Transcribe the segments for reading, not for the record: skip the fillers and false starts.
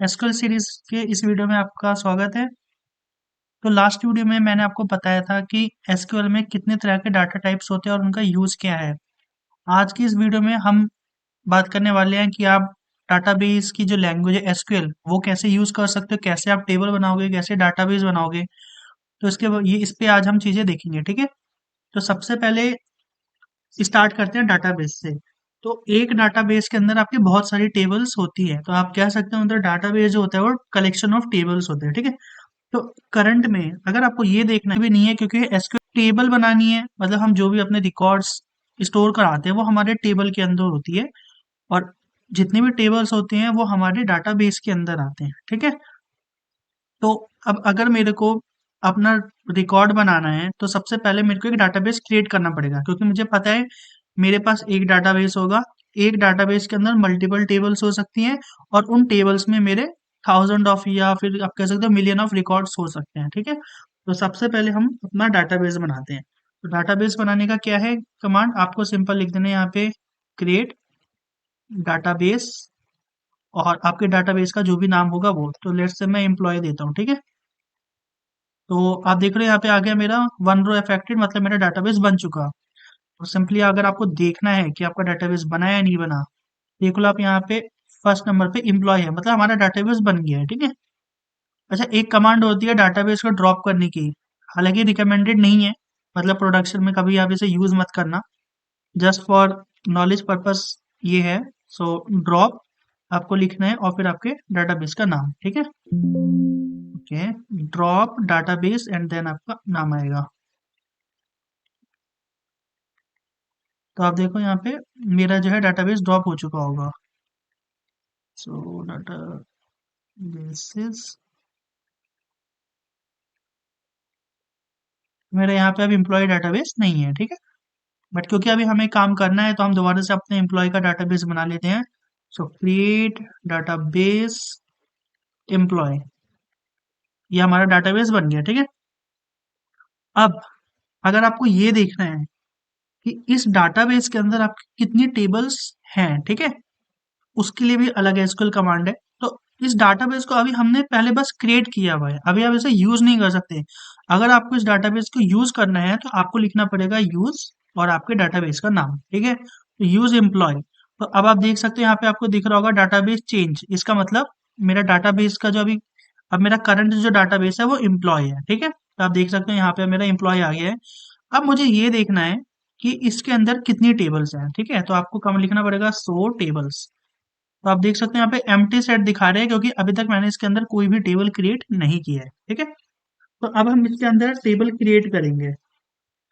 SQL series के इस video में आपका स्वागत है। तो लास्ट वीडियो में मैंने आपको बताया था कि एसक्यूएल में कितने तरह के डाटा टाइप्स होते हैं और उनका यूज़ क्या है। आज की इस वीडियो में हम बात करने वाले हैं कि आप डाटाबेस की जो लैंग्वेज है एसक्यूएल वो कैसे यूज़ कर सकते हो, कैसे आप टेबल बनाओगे, कैसे डाटाबेस बनाओगे। तो इस पे आज हम चीज़ें देखेंगे, ठीक है। तो सबसे पहले स्टार्ट करते हैं डाटाबेस से। तो एक डाटाबेस के अंदर आपकी बहुत सारी टेबल्स होती है, तो आप कह सकते हो मतलब डाटाबेस जो होता है वो कलेक्शन ऑफ टेबल्स होते हैं, ठीक है। तो करंट में अगर आपको ये देखना भी नहीं है, क्योंकि एसक्यूएल टेबल बनानी है, मतलब हम जो भी अपने रिकॉर्ड्स स्टोर कराते हैं वो हमारे टेबल के अंदर होती है, और जितनी भी टेबल्स होती हैं वो हमारे डाटाबेस के अंदर आते हैं, ठीक है। तो अब अगर मेरे को अपना रिकॉर्ड बनाना है तो सबसे पहले मेरे को एक डाटाबेस क्रिएट करना पड़ेगा, क्योंकि मुझे पता है मेरे पास एक डाटाबेस होगा। एक डाटाबेस के अंदर मल्टीपल टेबल्स हो सकती हैं, और उन टेबल्स में मेरे थाउजेंड ऑफ या फिर आप कह सकते हो मिलियन ऑफ रिकॉर्ड्स हो सकते हैं, ठीक है। तो सबसे पहले हम अपना डाटाबेस बनाते हैं। तो डाटाबेस बनाने का क्या है कमांड, आपको सिंपल लिख देना है यहाँ पे क्रिएट डाटाबेस, और आपके डाटाबेस का जो भी नाम होगा वो, तो लेट्स से मैं एम्प्लॉय देता हूँ, ठीक है। तो आप देख रहे हो यहाँ पे आ गया मेरा वन रो अफेक्टेड, मतलब मेरा डाटाबेस बन चुका। तो सिंपली अगर आपको देखना है कि आपका डाटाबेस बना या नहीं बना, देख लो आप यहाँ पे फर्स्ट नंबर पे एम्प्लॉय है, मतलब हमारा डाटाबेस बन गया है, ठीक है। अच्छा, एक कमांड होती है डाटाबेस को ड्रॉप करने की, हालांकि रिकमेंडेड नहीं है, मतलब प्रोडक्शन में कभी आप इसे यूज मत करना, जस्ट फॉर नॉलेज पर्पस ये है। सो ड्रॉप आपको लिखना है और फिर आपके डाटाबेस का नाम, ठीक है। Okay, drop database and then आपका नाम आएगा। तो आप देखो यहाँ पे मेरा जो है डाटाबेस ड्रॉप हो चुका होगा। सो डाटा बेसिस मेरा यहाँ पे अब एम्प्लॉय डाटाबेस नहीं है, ठीक है। बट क्योंकि अभी हमें काम करना है तो हम दोबारा से अपने एम्प्लॉय का डाटाबेस बना लेते हैं। सो क्रिएट डाटाबेस एम्प्लॉय, ये हमारा डाटाबेस बन गया, ठीक है। अब अगर आपको ये देखना है कि इस डाटाबेस के अंदर आपकी कितनी टेबल्स हैं, ठीक है, उसके लिए भी अलग एसक्यूएल कमांड है। तो इस डाटाबेस को अभी हमने पहले बस क्रिएट किया हुआ है, अभी आप इसे यूज नहीं कर सकते। अगर आपको इस डाटाबेस को यूज करना है तो आपको लिखना पड़ेगा यूज और आपके डाटाबेस का नाम, ठीक है। तो यूज एम्प्लॉय। तो अब आप देख सकते हो यहाँ पे आपको दिख रहा होगा डाटाबेस चेंज, इसका मतलब मेरा डाटाबेस का जो अभी अब मेरा करंट जो डाटाबेस है वो एम्प्लॉय है, ठीक है। तो आप देख सकते हो यहाँ पे मेरा एम्प्लॉय आ गया है। अब मुझे ये देखना है कि इसके अंदर कितनी टेबल्स हैं, ठीक है। तो आपको कम लिखना पड़ेगा सो टेबल्स। तो आप देख सकते हैं यहाँ पे एम्प्टी सेट दिखा रहे हैं, क्योंकि अभी तक मैंने इसके अंदर कोई भी टेबल क्रिएट नहीं किया है, ठीक है। तो अब हम इसके अंदर टेबल क्रिएट करेंगे।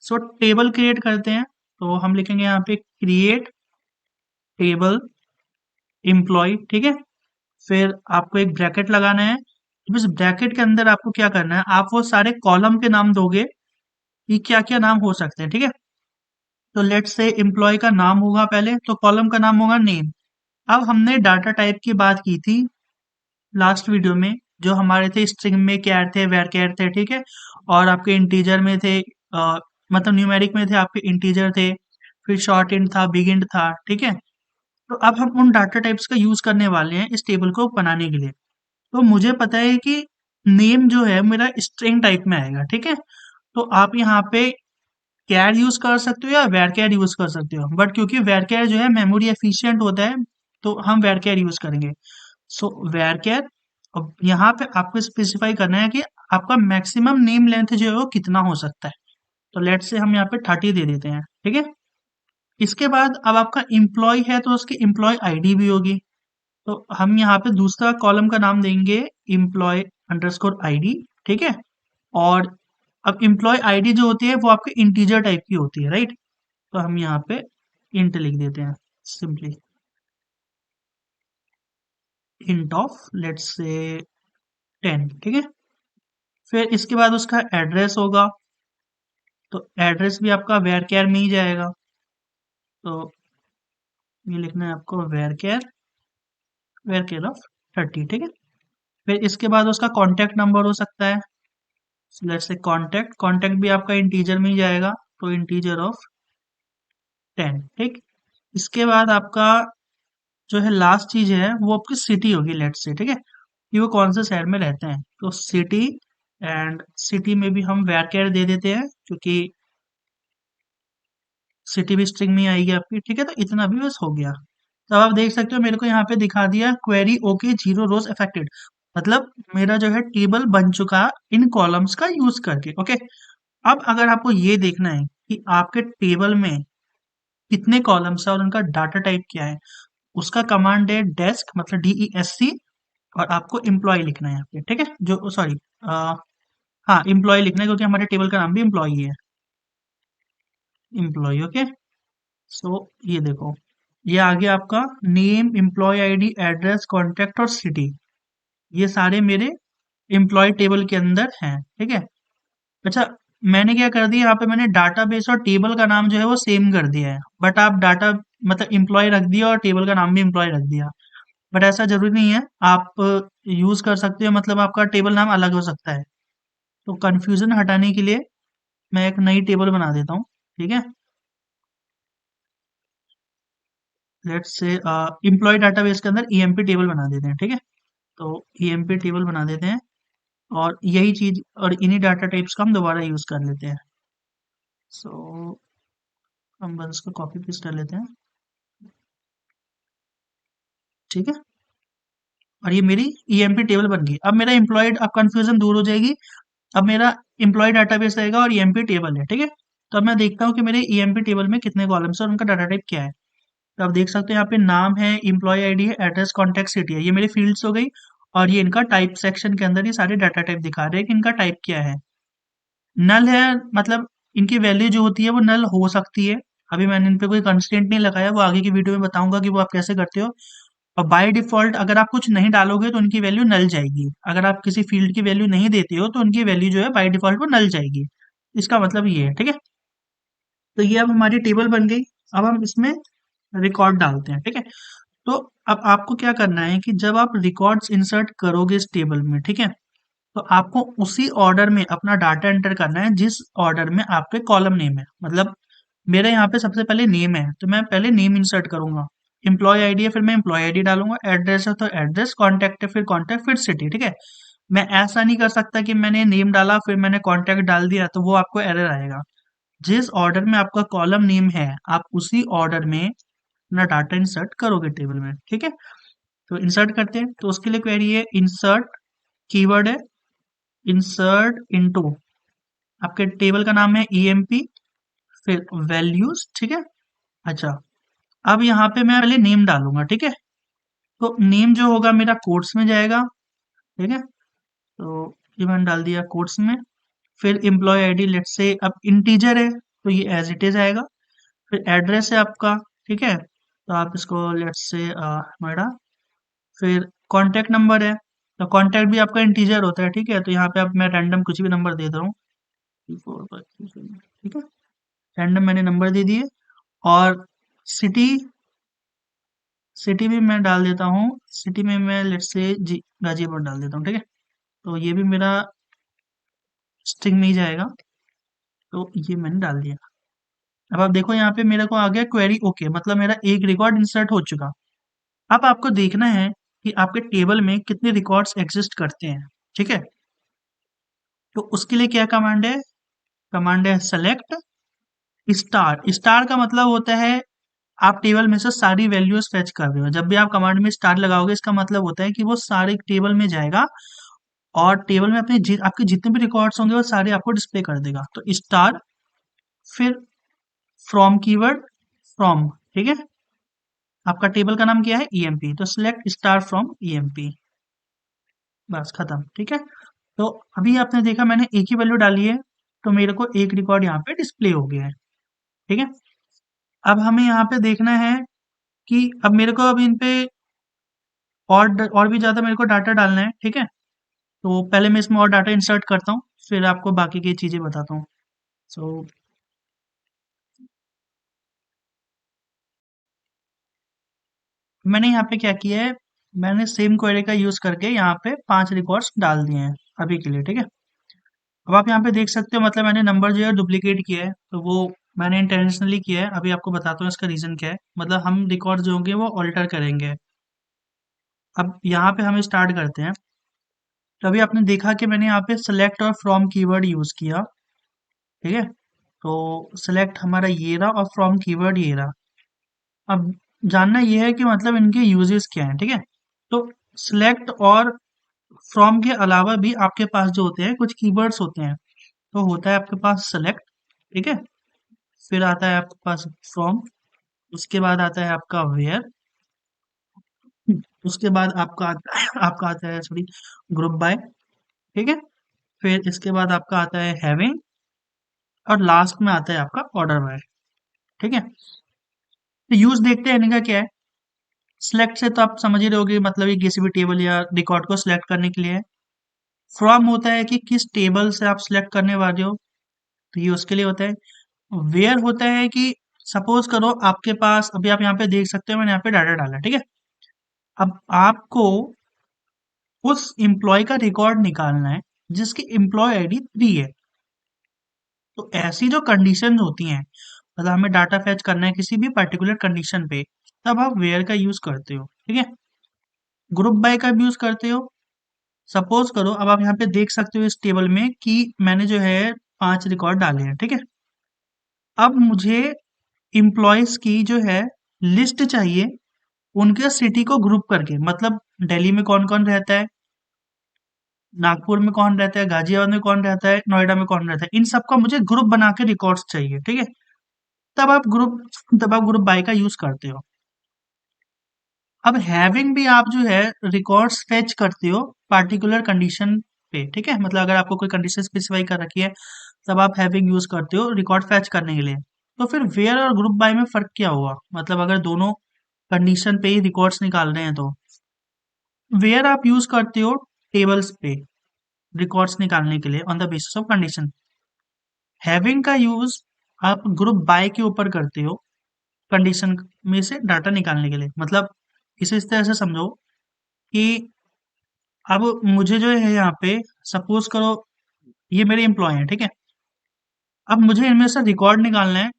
सो टेबल क्रिएट करते हैं, तो हम लिखेंगे यहाँ पे क्रिएट टेबल एम्प्लॉय, ठीक है। फिर आपको एक ब्रैकेट लगाना है। तो इस ब्रैकेट के अंदर आपको क्या करना है, आप वो सारे कॉलम के नाम दोगे कि क्या क्या नाम हो सकते हैं, ठीक है। तो लेट्स से एम्प्लॉय का नाम होगा पहले, तो कॉलम का नाम होगा नेम। अब हमने डाटा टाइप की बात की थी लास्ट वीडियो में, जो हमारे थे स्ट्रिंग में कैर थे, वेर कैर थे, ठीक है। और आपके इंटीजर में थे, मतलब न्यूमेरिक में थे आपके इंटीजर थे, फिर शॉर्ट इंट था, बिग इंट था, ठीक है। तो अब हम उन डाटा टाइप्स का यूज करने वाले हैं इस टेबल को बनाने के लिए। तो मुझे पता है कि नेम जो है मेरा स्ट्रिंग टाइप में आएगा, ठीक है। तो आप यहाँ पे कैर यूज कर सकते हो या वेर कैर यूज कर सकते हो, बट क्योंकि वेर कैर जो है मेमोरी एफिशिएंट होता है, तो हम वेर कैर यूज करेंगे। सो वेर कैर, अब यहाँ पे आपको स्पेसिफाई करना है कि आपका मैक्सिमम नेम लेंथ जो है वो कितना हो सकता है। तो लेट से हम यहाँ पे 30 दे देते हैं, ठीक है। इसके बाद अब आपका एम्प्लॉय है तो उसकी एम्प्लॉय आईडी भी होगी। तो हम यहाँ पे दूसरा कॉलम का नाम देंगे एम्प्लॉय अंडरस्कोर आईडी, ठीक है। और अब एम्प्लॉय आईडी जो होती है वो आपके इंटीजर टाइप की होती है, राइट। तो हम यहाँ पे इंट लिख देते हैं, simply int of let's say 10, ठीक है। फिर इसके बाद उसका एड्रेस होगा, तो एड्रेस भी आपका वेर केयर में ही जाएगा। तो ये लिखना है आपको वेर केयर ऑफ 30, ठीक है। फिर इसके बाद उसका कॉन्टैक्ट नंबर हो सकता है, लेट्स से कॉन्टैक्ट भी आपका इंटीजर में ही जाएगा, तो इंटीजर ऑफ 10, ठीक। इसके बाद आपका जो है लास्ट चीज है वो आपकी सिटी होगी, लेट्स से, ठीक है। कि वो कौन से शहर में रहते हैं। तो सिटी, एंड सिटी में भी हम वैरकेर दे देते हैं, क्योंकि सिटी भी स्ट्रिंग में आएगी आपकी, ठीक है। तो इतना भी बस हो गया। तो आप देख सकते हो मेरे को यहाँ पे दिखा दिया क्वेरी ओके, 0 रोज अफेक्टेड, मतलब मेरा जो है टेबल बन चुका इन कॉलम्स का यूज करके, ओके। अब अगर आपको ये देखना है कि आपके टेबल में कितने कॉलम्स है और उनका डाटा टाइप क्या है, उसका कमांड है डेस्क, मतलब DESC, और आपको एम्प्लॉय लिखना है यहाँ पे, ठीक है। जो सॉरी, हाँ एम्प्लॉय लिखना है, क्योंकि हमारे टेबल का नाम भी एम्प्लॉय है, एम्प्लॉय, ओके। सो ये देखो, ये आ गया आपका name, employee ID, address, contact और सिटी, ये सारे मेरे एम्प्लॉय टेबल के अंदर हैं, ठीक है। अच्छा, मैंने क्या कर दिया यहाँ पे, मैंने डाटाबेस और टेबल का नाम जो है वो सेम कर दिया है, बट आप डाटा मतलब एम्प्लॉय रख दिया और टेबल का नाम भी एम्प्लॉय रख दिया, बट ऐसा जरूरी नहीं है। आप यूज कर सकते हो, मतलब आपका टेबल नाम अलग हो सकता है। तो कंफ्यूजन हटाने के लिए मैं एक नई टेबल बना देता हूँ, ठीक है। लेट्स से एम्प्लॉय डाटाबेस के अंदर EMP टेबल बना देते हैं, ठीक है। तो EMP टेबल बना देते हैं, और यही चीज और इन्हीं डाटा टाइप्स का हम दोबारा यूज कर लेते हैं। सो हम बस इसको कॉपी पेस्ट कर लेते हैं, ठीक है। और ये मेरी EMP टेबल बन गई। अब मेरा एम्प्लॉयड, अब कंफ्यूजन दूर हो जाएगी। अब मेरा एम्प्लॉय डाटाबेस रहेगा और EMP टेबल है, ठीक है। तो अब मैं देखता हूँ कि मेरे EMP टेबल में कितने कॉलम्स है और उनका डाटा टाइप क्या है। तो आप देख सकते हैं यहाँ पे नाम है, एम्प्लॉय आईडी है, एड्रेस, कॉन्टैक्ट, सिटी है, ये मेरी फील्ड्स हो गई। और ये इनका टाइप सेक्शन के अंदर ये सारे डाटा टाइप दिखा रहे हैं कि इनका टाइप क्या है। नल है, मतलब इनकी वैल्यू जो होती है वो नल हो सकती है। अभी मैंने इन पे कोई कंस्ट्रेंट नहीं लगाया, वो आगे की वीडियो में बताऊंगा कि वो आप कैसे करते हो। और बाय डिफॉल्ट अगर आप कुछ नहीं डालोगे तो उनकी वैल्यू नल जाएगी, अगर आप किसी फील्ड की वैल्यू नहीं देते हो तो उनकी वैल्यू जो है बाय डिफॉल्ट वो नल जाएगी। इसका मतलब ये है, ठीक है। तो ये अब हमारी टेबल बन गई। अब हम इसमें रिकॉर्ड डालते हैं, ठीक है। तो अब आपको क्या करना है कि जब आप रिकॉर्ड्स इंसर्ट करोगे इस टेबल में, ठीक है, तो आपको उसी ऑर्डर में अपना डाटा एंटर करना है जिस ऑर्डर में आपके कॉलम नेम है। मतलब मेरे यहाँ पे सबसे पहले नेम है, तो मैं पहले नेम इंसर्ट करूंगा। एम्प्लॉय आईडी है, फिर मैं एम्प्लॉय आईडी डालूंगा। एड्रेस है तो एड्रेस, कॉन्टैक्ट है फिर कॉन्टैक्ट, फिर सिटी, ठीक है। मैं ऐसा नहीं कर सकता कि मैंने नेम डाला फिर मैंने कॉन्टैक्ट डाल दिया, तो वो आपको एरर आएगा। जिस ऑर्डर में आपका कॉलम नेम है, आप उसी ऑर्डर में अपना डाटा इंसर्ट करोगे टेबल में, ठीक है। तो इंसर्ट करते हैं, तो उसके लिए क्वेरी है इंसर्ट, कीवर्ड है इंसर्ट इनटू, आपके टेबल का नाम है EMP, फिर वैल्यूज, ठीक है। अच्छा, अब यहाँ पे मैं पहले नेम डालूंगा, ठीक है। तो नेम जो होगा मेरा कोट्स में जाएगा, ठीक है। तो ये मैंने डाल दिया कोट्स में। फिर एम्प्लॉय आईडी लेट्स से अब इंटीजर है, तो ये एज इट इज आएगा। फिर एड्रेस है आपका, ठीक है, तो आप इसको लेट्स से नोएडा। फिर कॉन्टैक्ट नंबर है, तो कॉन्टैक्ट भी आपका इंटीजर होता है, ठीक है। तो यहाँ पे अब मैं रैंडम कुछ भी नंबर दे दे रहा हूँ, 3, 4, 5, 6, 7, ठीक है। रैंडम मैंने नंबर दे दिए। और सिटी, सिटी भी मैं डाल देता हूँ, सिटी में मैं लेट्स से जी गाजियाबाद डाल देता हूँ, ठीक है। तो ये भी मेरा स्ट्रिंग में ही जाएगा, तो ये मैंने डाल दिया। अब आप देखो यहाँ पे मेरे को आ गया क्वेरी ओके, मतलब मेरा एक रिकॉर्ड इंसर्ट हो चुका। अब आपको देखना है कि आपके टेबल में कितने रिकॉर्ड्स एग्जिस्ट करते हैं, ठीक है। तो उसके लिए क्या कमांड है, कमांड है सेलेक्ट स्टार। स्टार का मतलब होता है आप टेबल में से सारी वैल्यूज फेच कर रहे हो। जब भी आप कमांड में स्टार लगाओगे इसका मतलब होता है कि वो सारे टेबल में जाएगा और टेबल में आपके जितने भी रिकॉर्ड्स होंगे वो सारे आपको डिस्प्ले कर देगा। तो स्टार, फिर फ्रॉम कीवर्ड, फ्रॉम, ठीक है। आपका टेबल का नाम क्या है EMP, तो सिलेक्ट स्टार फ्रॉम EMP, बस खत्म, ठीक है। तो अभी आपने देखा मैंने एक ही वैल्यू डाली है, तो मेरे को एक रिकॉर्ड यहाँ पे डिस्प्ले हो गया है, ठीक है। अब हमें यहाँ पे देखना है कि अब मेरे को अब इन पे और भी ज्यादा मेरे को डाटा डालना है, ठीक है। तो पहले मैं इसमें और डाटा इंसर्ट करता हूँ, फिर आपको बाकी की चीजें बताता हूँ। सो मैंने यहाँ पे क्या किया है, मैंने सेम क्वेरी का यूज करके यहाँ पे 5 रिकॉर्ड्स डाल दिए हैं अभी के लिए, ठीक है। अब आप यहाँ पे देख सकते हो, मतलब मैंने नंबर जो है डुप्लीकेट किया है, तो वो मैंने इंटेंशनली किया है। अभी आपको बताता हूँ इसका रीजन क्या है। मतलब हम रिकॉर्ड जो होंगे वो ऑल्टर करेंगे। अब यहाँ पे हम स्टार्ट करते हैं। तो अभी आपने देखा कि मैंने यहाँ पे सेलेक्ट और फ्रॉम कीवर्ड यूज किया, ठीक है। तो सेलेक्ट हमारा ये रहा और फ्रॉम कीवर्ड ये रहा। अब जानना ये है कि मतलब इनके यूजेस क्या हैं, ठीक है। तो सिलेक्ट और फ्रॉम के अलावा भी आपके पास जो होते हैं कुछ कीवर्ड्स होते हैं। तो होता है आपके पास सेलेक्ट, ठीक है। फिर आता है आपके पास फ्रॉम, उसके बाद आता है आपका वेयर, उसके बाद आपका आता है सॉरी ग्रुप बाय, ठीक है। फिर इसके बाद आपका आता है हैविंग, और लास्ट में आता है आपका ऑर्डर बाय, ठीक है। तो यूज देखते हैं इनका क्या है। सिलेक्ट से तो आप समझ ही रहे होगे, मतलब ये किसी भी टेबल या रिकॉर्ड को सिलेक्ट करने के लिए है। फ्रॉम होता है कि किस टेबल से आप सिलेक्ट करने वाले हो, तो ये उसके लिए होता है। वेयर होता है कि सपोज करो आपके पास, अभी आप यहाँ पे देख सकते हो मैंने यहाँ पे डाटा डाला, ठीक है। अब आपको उस एम्प्लॉय का रिकॉर्ड निकालना है जिसकी एम्प्लॉय आईडी 3 है। तो ऐसी जो कंडीशन होती हैं, मतलब हमें डाटा फैच करना है किसी भी पर्टिकुलर कंडीशन पे, तब आप वेयर का यूज करते हो, ठीक है। ग्रुप बाय का भी यूज करते हो। सपोज करो अब आप यहाँ पे देख सकते हो इस टेबल में कि मैंने जो है 5 रिकॉर्ड डाले हैं, ठीक है। अब मुझे इम्प्लॉयज की जो है लिस्ट चाहिए, उनके सिटी को ग्रुप करके, मतलब दिल्ली में कौन कौन रहता है, नागपुर में कौन रहता है, गाजियाबाद में कौन रहता है, नोएडा में कौन रहता है, इन सबका मुझे ग्रुप बना के रिकॉर्ड्स चाहिए, ठीक है। तब आप ग्रुप बाय का यूज करते हो। अब हैविंग भी आप जो है रिकॉर्ड्स फेच करते हो पार्टिकुलर कंडीशन पे, ठीक है। मतलब अगर आपको कोई कंडीशन स्पेसिफाई कर रखी है, तब आप हैविंग यूज करते हो रिकॉर्ड फेच करने के लिए। तो फिर वेयर और ग्रुप बाय में फर्क क्या हुआ, मतलब अगर दोनों कंडीशन पे ही रिकॉर्ड्स निकाल रहे हैं, तो वेयर आप यूज करते हो टेबल्स पे रिकॉर्ड्स निकालने के लिए on the basis of condition. Having का यूज आप ग्रुप बाय के ऊपर करते हो कंडीशन में से डाटा निकालने के लिए। मतलब इसे इस तरह से समझो कि अब मुझे जो है यहाँ पे सपोज करो ये मेरे एम्प्लॉय हैं, ठीक है। अब मुझे इनमें से रिकॉर्ड निकालना है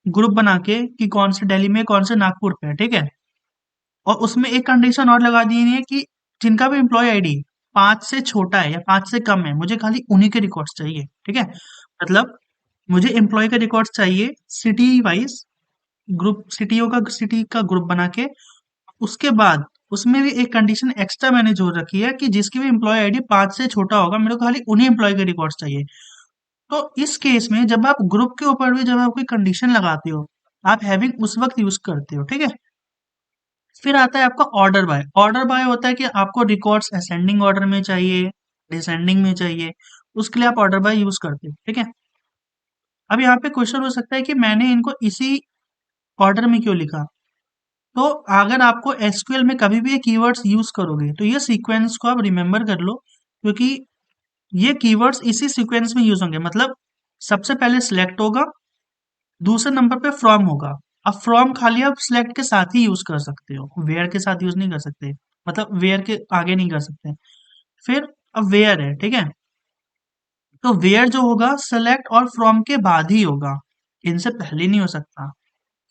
ग्रुप बना के कि कौन से दिल्ली में कौन से नागपुर पे है, ठीक है। और उसमें एक कंडीशन और लगा दी है कि जिनका भी एम्प्लॉय आईडी 5 से छोटा है या 5 से कम है, मुझे खाली उन्हीं के रिकॉर्ड्स चाहिए, ठीक है। मतलब मुझे एम्प्लॉय के रिकॉर्ड्स चाहिए सिटी वाइज, ग्रुप सिटी का ग्रुप बना के। उसके बाद उसमें भी एक कंडीशन एक्स्ट्रा मैंने जोड़ रखी है कि जिसकी भी एम्प्लॉय आईडी 5 से छोटा होगा, मेरे को खाली उन्हीं एम्प्लॉय के रिकॉर्ड्स चाहिए। तो इस केस में जब आप ग्रुप के ऊपर भी जब आप कोई कंडीशन लगाते हो, आप हैविंग उस वक्त यूज करते हो, ठीक है। फिर आता है आपका ऑर्डर बाय। ऑर्डर बाय होता है कि आपको रिकॉर्ड्स असेंडिंग ऑर्डर में चाहिए, डिसेंडिंग में चाहिए, उसके लिए आप ऑर्डर बाय यूज करते हो, ठीक है। अब यहाँ पे क्वेश्चन हो सकता है कि मैंने इनको इसी ऑर्डर में क्यों लिखा। तो अगर आपको एसक्यूएल में कभी भी ये कीवर्ड्स यूज करोगे, तो ये सीक्वेंस को आप रिमेंबर कर लो, क्योंकि ये कीवर्ड्स इसी सीक्वेंस में यूज होंगे। मतलब सबसे पहले सिलेक्ट होगा, दूसरे नंबर पे फ्रॉम होगा। अब फ्रॉम खाली आप सिलेक्ट के साथ ही यूज कर सकते हो, वेयर के साथ यूज नहीं कर सकते, मतलब वेयर के आगे नहीं कर सकते। फिर अब वेयर है, ठीक है। तो वेयर जो होगा सेलेक्ट और फ्रॉम के बाद ही होगा, इनसे पहले नहीं हो सकता।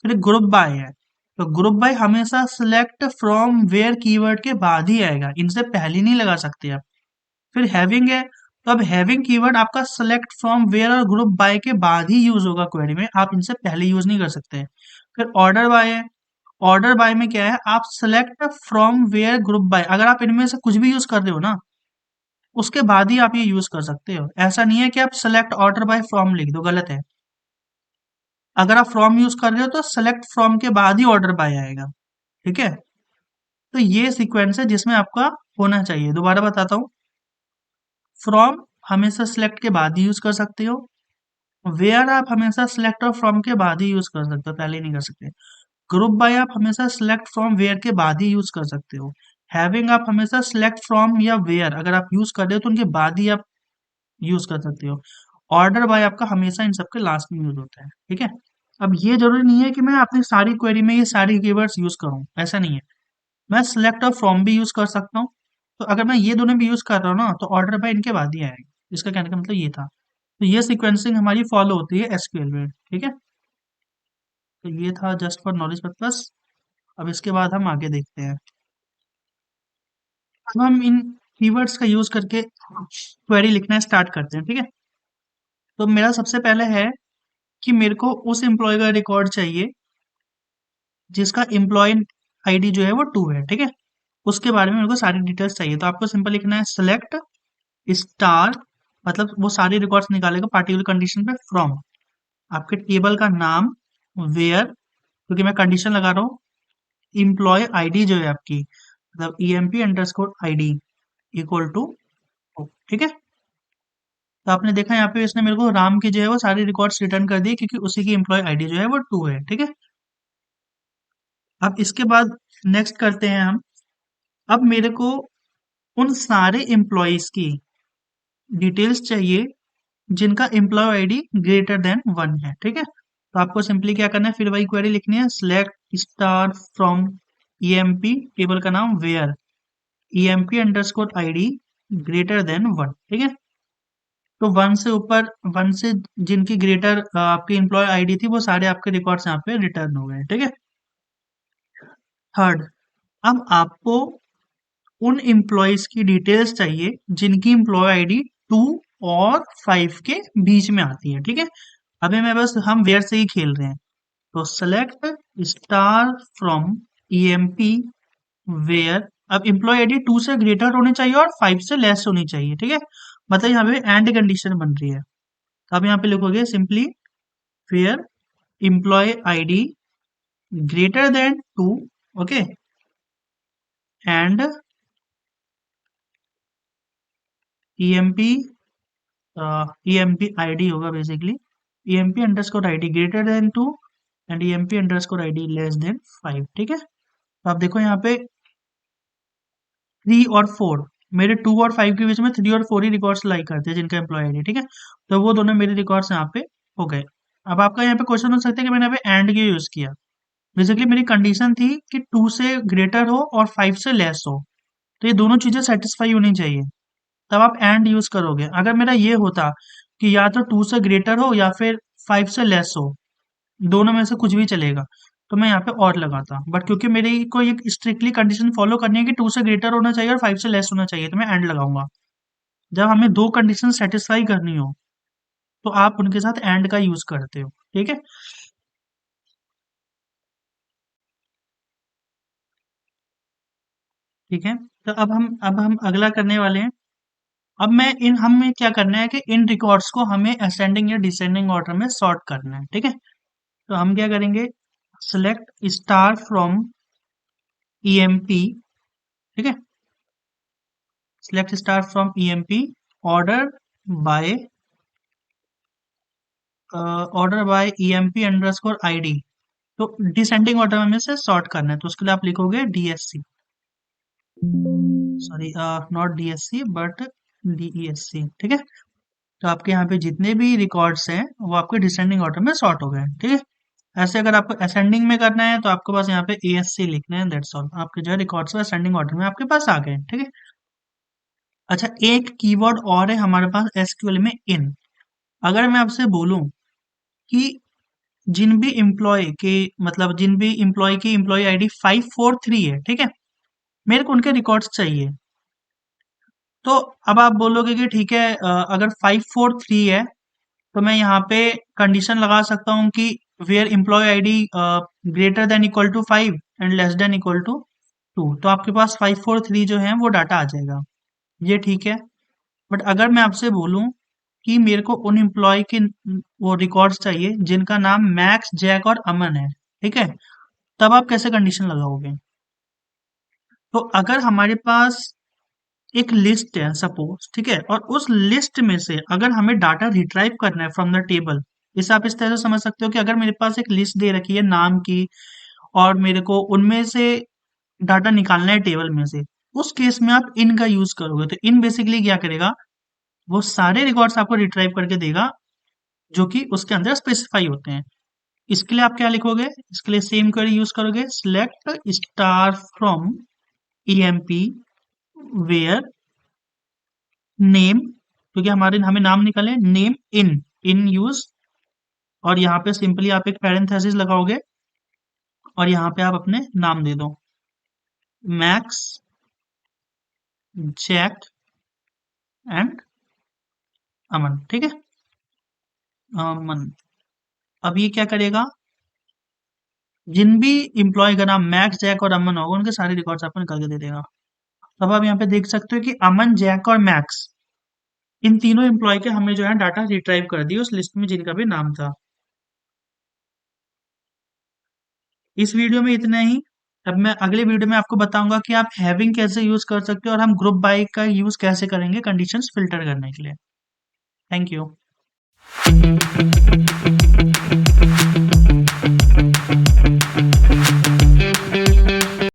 फिर ग्रुप बाय है, तो ग्रुप बाय हमेशा सिलेक्ट फ्रॉम वेयर कीवर्ड के बाद ही आएगा, इनसे पहले नहीं लगा सकते आप। फिर हैविंग है, तो अब हैविंग कीवर्ड आपका सेलेक्ट फ्रॉम वेयर और ग्रुप बाय के बाद ही यूज होगा क्वेरी में, आप इनसे पहले यूज नहीं कर सकते। फिर ऑर्डर बाय है, ऑर्डर बाय में क्या है, आप select from where group by, अगर आप इनमें से कुछ भी यूज कर रहे हो ना, उसके बाद ही आप ये यूज कर सकते हो। ऐसा नहीं है कि आप सेलेक्ट ऑर्डर बाय फ्रॉम लिख दो, गलत है। अगर आप फ्रॉम यूज कर रहे हो तो सेलेक्ट फ्रॉम के बाद ही ऑर्डर बाय आएगा, ठीक है। तो ये सीक्वेंस है जिसमें आपका होना चाहिए। दोबारा बताता हूँ, फ्रॉम हमेशा सिलेक्ट के बाद ही यूज कर सकते हो, वेयर आप हमेशा सिलेक्ट और फ्रॉम के बाद ही यूज कर सकते हो, पहले नहीं कर सकते। ग्रुप बाय आप हमेशा सिलेक्ट फ्रॉम वेयर के बाद ही यूज कर सकते हो। हैविंग आप हमेशा सिलेक्ट फ्रॉम या वेयर अगर आप यूज कर रहे हो तो उनके बाद ही आप यूज कर सकते हो। ऑर्डर बाय आपका हमेशा इन सबके लास्ट में यूज होता है, ठीक है। अब ये जरूरी नहीं है कि मैं अपनी सारी क्वेरी में ये सारी कीवर्ड्स यूज करूं, ऐसा नहीं है। मैं सिलेक्ट और फ्रॉम भी यूज कर सकता हूँ। तो अगर मैं ये दोनों भी यूज कर रहा हूँ ना, तो ऑर्डर बाय इनके बाद ही आएगा। इसका कहने का मतलब ये था। तो ये सीक्वेंसिंग हमारी फॉलो होती है एसक्यूएल में, ठीक है। तो ये था जस्ट फॉर नॉलेज पर्पस। अब इसके बाद हम आगे देखते हैं। अब हम इन कीवर्ड्स का यूज करके क्वेरी लिखना स्टार्ट करते हैं, ठीक है। तो मेरा सबसे पहले है कि मेरे को उस एम्प्लॉय का रिकॉर्ड चाहिए जिसका एम्प्लॉय आईडी जो है वो 2 है, ठीक है। उसके बारे में मेरे को सारी डिटेल्स चाहिए, तो आपको सिंपल लिखना है सेलेक्ट स्टार, मतलब वो सारी रिकॉर्ड्स निकालेगा पार्टिकुलर कंडीशन पे फ्रॉम आपके टेबल का नाम, वेयर, क्योंकि मैं कंडीशन लगा रहा हूँ, एम्प्लॉय आईडी जो है आपकी, मतलब EMP_ID इक्वल टू, ठीक है। तो आपने देखा यहाँ पे इसने मेरे को राम की जो है वो सारी रिकॉर्ड्स रिटर्न कर दी, क्योंकि उसी की एम्प्लॉय आईडी जो है वो 2 है, ठीक है। अब इसके बाद नेक्स्ट करते हैं हम। अब मेरे को उन सारे एम्प्लॉयज की डिटेल्स चाहिए जिनका एम्प्लॉय आईडी ग्रेटर देन 1 है, ठीक है। तो आपको सिंपली क्या करना है, फिर वही क्वेरी लिखनी है, select star from EMP, table का नाम वेयर EMP_ID ग्रेटर देन 1, ठीक है। तो 1 से ऊपर, 1 से जिनकी ग्रेटर आपकी एम्प्लॉय आईडी थी वो सारे आपके रिकॉर्ड्स यहाँ पे रिटर्न हो गए, ठीक है। थर्ड, अब आपको उन एम्प्लॉयज की डिटेल्स चाहिए जिनकी एम्प्लॉय आईडी 2 और 5 के बीच में आती है, ठीक है। अभी मैं बस हम वेयर से ही खेल रहे हैं, तो select star from EMP where, अब एम्प्लॉय आईडी 2 से ग्रेटर होनी चाहिए और 5 से लेस होनी चाहिए, ठीक है। मतलब यहाँ पे एंड कंडीशन बन रही है। तो आप यहाँ पे लिखोगे simply where employee ID greater than 2, okay, and EMP EMP_ID होगा basically, EMP_ID greater than 2 and EMP_ID less than 5, ठीक है। तो आप देखो यहाँ पे 3 और 4, मेरे 2 और 5 के बीच में 3 और 4 ही रिकॉर्ड्स लाई करते हैं जिनका एम्प्लॉय आईडी, ठीक है। तो वो दोनों मेरे रिकॉर्ड्स यहाँ पे हो गए। अब आपका यहाँ पे क्वेश्चन हो सकता है कि मैंने यहाँ पे एंड क्यों यूज किया। बेसिकली मेरी कंडीशन थी कि 2 से ग्रेटर हो और 5 से लेस हो, तो ये दोनों चीजें सेटिस्फाई होनी चाहिए, तब आप एंड यूज करोगे। अगर मेरा ये होता कि या तो 2 से ग्रेटर हो या फिर 5 से लेस हो, दोनों में से कुछ भी चलेगा, तो मैं यहाँ पे और लगाता, बट क्योंकि मेरी को ये स्ट्रिक्टली कंडीशन फॉलो करनी है कि 2 से ग्रेटर होना चाहिए और 5 से लेस होना चाहिए, तो मैं एंड लगाऊंगा। जब हमें दो कंडीशन सेटिस्फाई करनी हो तो आप उनके साथ एंड का यूज करते हो, ठीक है। ठीक है, तो अब हम अगला करने वाले हैं। अब मैं इन हमें क्या करना है कि इन रिकॉर्ड्स को हमें असेंडिंग या डिसेंडिंग ऑर्डर में सॉर्ट करना है, ठीक है। तो हम क्या करेंगे, सेलेक्ट स्टार फ्रॉम EMP, ठीक है, select star from EMP order by EMP_ID। तो डिसेंडिंग ऑर्डर में हमें से सॉर्ट करना है, तो उसके लिए आप लिखोगे DSC, sorry not DSC but DESC, ठीक है। तो आपके यहाँ पे जितने भी रिकॉर्ड्स हैं वो आपके डिसेंडिंग ऑर्डर में सॉर्ट हो गए, ठीक है। ऐसे अगर आपको असेंडिंग में करना है तो आपके पास यहाँ पे ASC लिखना है, दैट्स ऑल। आपके जो है रिकॉर्ड्स असेंडिंग ऑर्डर में आपके पास आ गए, ठीक है। अच्छा, एक कीवर्ड और है हमारे पास SQL में, इन। अगर मैं आपसे बोलूं कि जिन भी एम्प्लॉय के, मतलब जिन भी एम्प्लॉय की एम्प्लॉय आईडी 543 है, ठीक है, मेरे को उनके रिकॉर्ड्स चाहिए। तो अब आप बोलोगे कि ठीक है, अगर 543 है तो मैं यहाँ पे कंडीशन लगा सकता हूँ कि where employee ID greater than equal to 5 and less than equal to 2, तो आपके पास 543 जो है वो डाटा आ जाएगा, ये ठीक है। बट अगर मैं आपसे बोलूं कि मेरे को उन एम्प्लॉय के वो रिकॉर्ड्स चाहिए जिनका नाम मैक्स, जैक और अमन है, ठीक है, तब आप कैसे कंडीशन लगाओगे। तो अगर हमारे पास एक लिस्ट है सपोज, ठीक है, और उस लिस्ट में से अगर हमें डाटा रिट्राइव करना है फ्रॉम द टेबल, इसे आप इस तरह से समझ सकते हो कि अगर मेरे पास एक लिस्ट दे रखी है नाम की और मेरे को उनमें से डाटा निकालना है टेबल में से, उस केस में आप इन का यूज करोगे। तो इन बेसिकली क्या करेगा, वो सारे रिकॉर्ड्स आपको रिट्राइव करके देगा जो कि उसके अंदर स्पेसिफाई होते हैं। इसके लिए आप क्या लिखोगे, इसके लिए सेम क्वेरी यूज करोगे, select star from EMP where name, क्योंकि हमारे हमें नाम निकले, नेम इन, इन यूज, और यहाँ पे सिंपली आप एक पैरेंथेसिस लगाओगे और यहाँ पे आप अपने नाम दे दो, मैक्स, जैक एंड अमन, ठीक है। अमन, अब ये क्या करेगा, जिन भी इम्प्लॉय का नाम मैक्स, जैक और अमन होगा उनके सारे रिकॉर्ड्स आपको निकाल के दे देगा। अब आप यहाँ पे देख सकते हो कि अमन, जैक और मैक्स, इन तीनों एम्प्लॉय के हमने जो है डाटा रिट्राइव कर दिया उस लिस्ट में जिनका भी नाम था। इस वीडियो में इतना ही। अब मैं अगले वीडियो में आपको बताऊंगा कि आप हैविंग कैसे यूज कर सकते हो और हम ग्रुप बाय का यूज कैसे करेंगे कंडीशंस फिल्टर करने के लिए। Thank you.